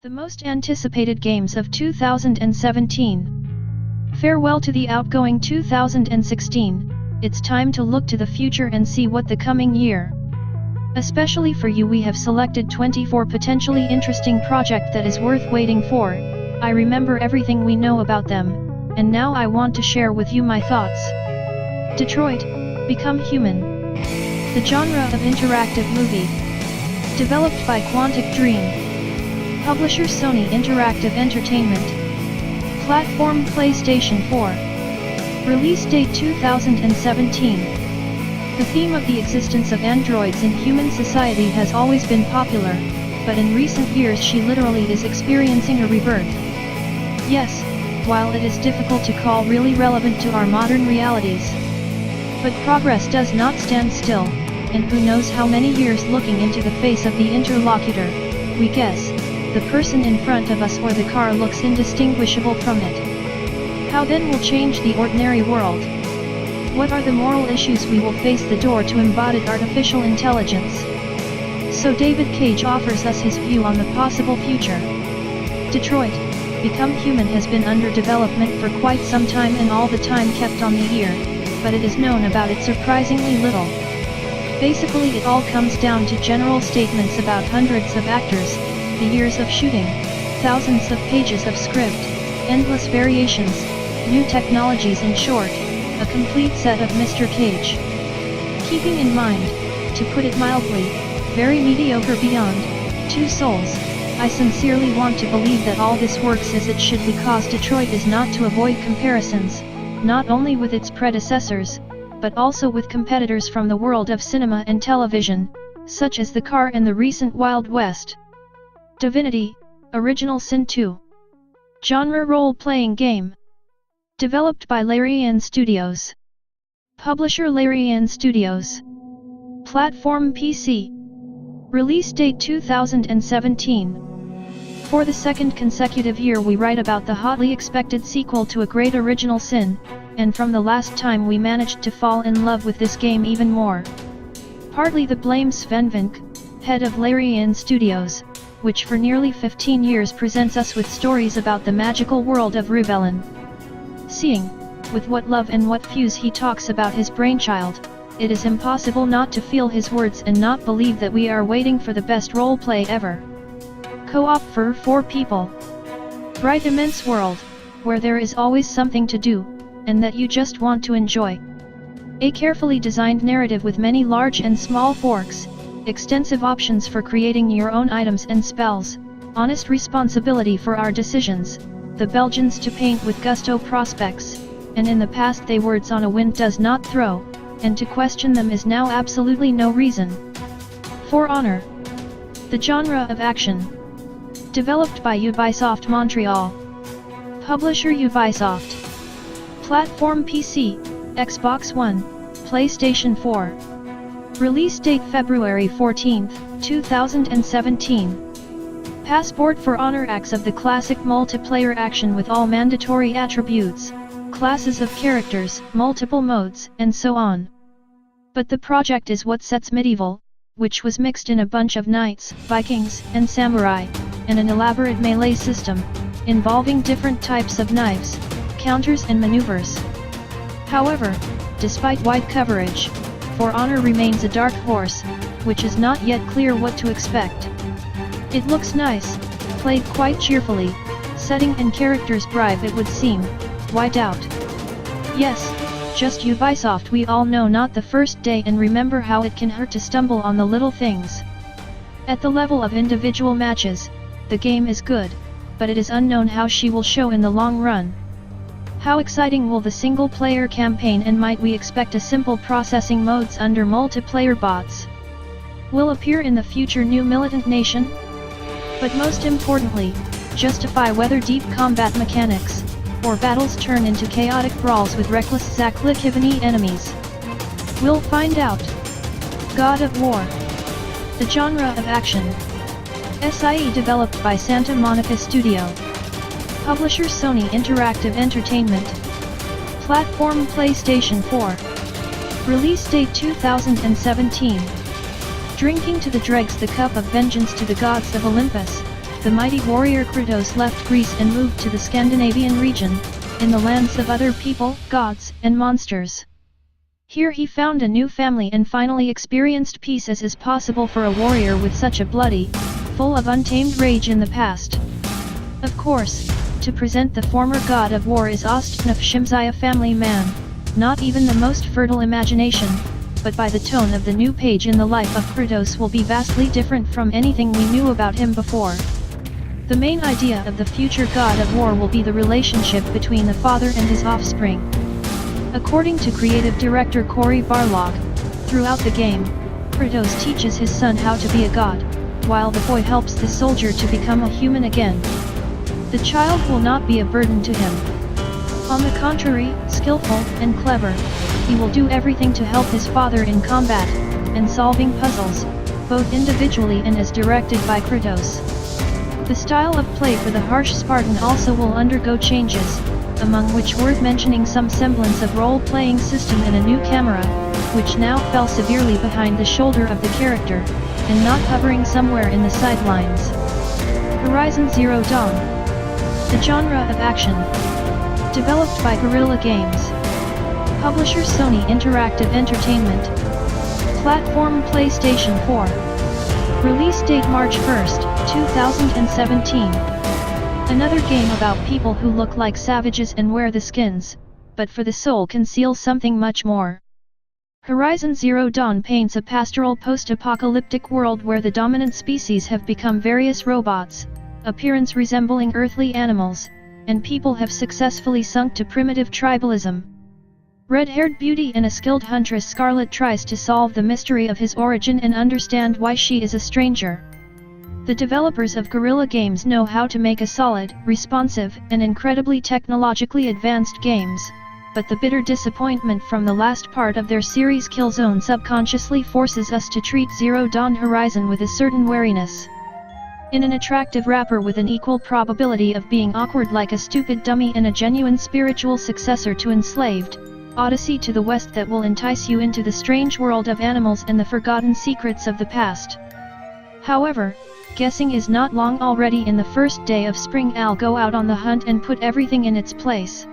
The most anticipated games of 2017. Farewell to the outgoing 2016, it's time to look to the future and see what the coming year. Especially for you, we have selected 24 potentially interesting projects that is worth waiting for. I remember everything we know about them, and now I want to share with you my thoughts. Detroit, Become Human. The genre of interactive movie. Developed by Quantic Dream. Publisher Sony Interactive Entertainment. Platform PlayStation 4. Release date 2017. The theme of the existence of androids in human society has always been popular, but in recent years she literally is experiencing a rebirth. Yes, while it is difficult to call really relevant to our modern realities. But progress does not stand still, and who knows how many years looking into the face of the interlocutor, we guess, the person in front of us or the car looks indistinguishable from it. How then will change the ordinary world? What are the moral issues we will face the door to embodied artificial intelligence? So David Cage offers us his view on the possible future. Detroit, Become Human has been under development for quite some time and all the time kept on the ear, but it is known about it surprisingly little. Basically it all comes down to general statements about hundreds of actors, the years of shooting, thousands of pages of script, endless variations, new technologies, in short, a complete set of Mr. Cage. Keeping in mind, to put it mildly, very mediocre beyond two souls, I sincerely want to believe that all this works as it should because Detroit is not to avoid comparisons, not only with its predecessors, but also with competitors from the world of cinema and television, such as The Car and the recent Wild West. Divinity, Original Sin 2. Genre role-playing game. Developed by Larian Studios. Publisher Larian Studios. Platform PC. Release date 2017. For the second consecutive year we write about the hotly expected sequel to a great Original Sin, and from the last time we managed to fall in love with this game even more. Partly the blame Sven Vink, head of Larian Studios, which for nearly 15 years presents us with stories about the magical world of Rebellion. Seeing, with what love and what fuse he talks about his brainchild, it is impossible not to feel his words and not believe that we are waiting for the best roleplay ever. Co-op for 4 people. Bright immense world, where there is always something to do, and that you just want to enjoy. A carefully designed narrative with many large and small forks, extensive options for creating your own items and spells, honest responsibility for our decisions, the Belgians to paint with gusto prospects, and in the past they words on a wind does not throw, and to question them is now absolutely no reason. For Honor. The genre of action. Developed by Ubisoft Montreal. Publisher Ubisoft. Platform PC, Xbox One, PlayStation 4. Release date February 14, 2017. Passport for Honor acts of the classic multiplayer action with all mandatory attributes, classes of characters, multiple modes, and so on. But the project is what sets medieval, which was mixed in a bunch of knights, Vikings, and samurai, and an elaborate melee system, involving different types of knives, counters and maneuvers. However, despite wide coverage, For Honor remains a dark horse, which is not yet clear what to expect. It looks nice, played quite cheerfully, setting and characters bribe it would seem, why doubt? Yes, just Ubisoft we all know not the first day and remember how it can hurt to stumble on the little things. At the level of individual matches, the game is good, but it is unknown how she will show in the long run. How exciting will the single-player campaign and might we expect a simple processing modes under multiplayer bots? Will appear in the future new militant nation? But most importantly, justify whether deep combat mechanics, or battles turn into chaotic brawls with reckless Zaklikivany enemies. We'll find out. God of War. The genre of action. SIE developed by Santa Monica Studio. Publisher Sony Interactive Entertainment. Platform PlayStation 4. Release date 2017. Drinking to the dregs the cup of vengeance to the gods of Olympus, the mighty warrior Kratos left Greece and moved to the Scandinavian region, in the lands of other people, gods, and monsters. Here he found a new family and finally experienced peace as is possible for a warrior with such a bloody, full of untamed rage in the past. Of course, to present the former god of war is Ostnef Shimzai, a family man, not even the most fertile imagination, but by the tone of the new page in the life of Kratos will be vastly different from anything we knew about him before. The main idea of the future god of war will be the relationship between the father and his offspring. According to creative director Cory Barlog, throughout the game, Kratos teaches his son how to be a god, while the boy helps the soldier to become a human again. The child will not be a burden to him. On the contrary, skillful and clever, he will do everything to help his father in combat, and solving puzzles, both individually and as directed by Kratos. The style of play for the harsh Spartan also will undergo changes, among which worth mentioning some semblance of role-playing system and a new camera, which now fell severely behind the shoulder of the character, and not hovering somewhere in the sidelines. Horizon Zero Dawn. The genre of action. Developed by Guerrilla Games. Publisher Sony Interactive Entertainment. Platform PlayStation 4. Release date March 1st, 2017. Another game about people who look like savages and wear the skins, but for the soul conceals something much more. Horizon Zero Dawn paints a pastoral post-apocalyptic world where the dominant species have become various robots, appearance resembling earthly animals, and people have successfully sunk to primitive tribalism. Red-haired beauty and a skilled huntress Scarlet tries to solve the mystery of his origin and understand why she is a stranger. The developers of Guerrilla Games know how to make a solid, responsive, and incredibly technologically advanced games, but the bitter disappointment from the last part of their series Killzone subconsciously forces us to treat Zero Dawn Horizon with a certain wariness. In an attractive wrapper with an equal probability of being awkward like a stupid dummy and a genuine spiritual successor to Enslaved, Odyssey to the West that will entice you into the strange world of animals and the forgotten secrets of the past. However, guessing is not long. Already in the first day of spring I'll go out on the hunt and put everything in its place.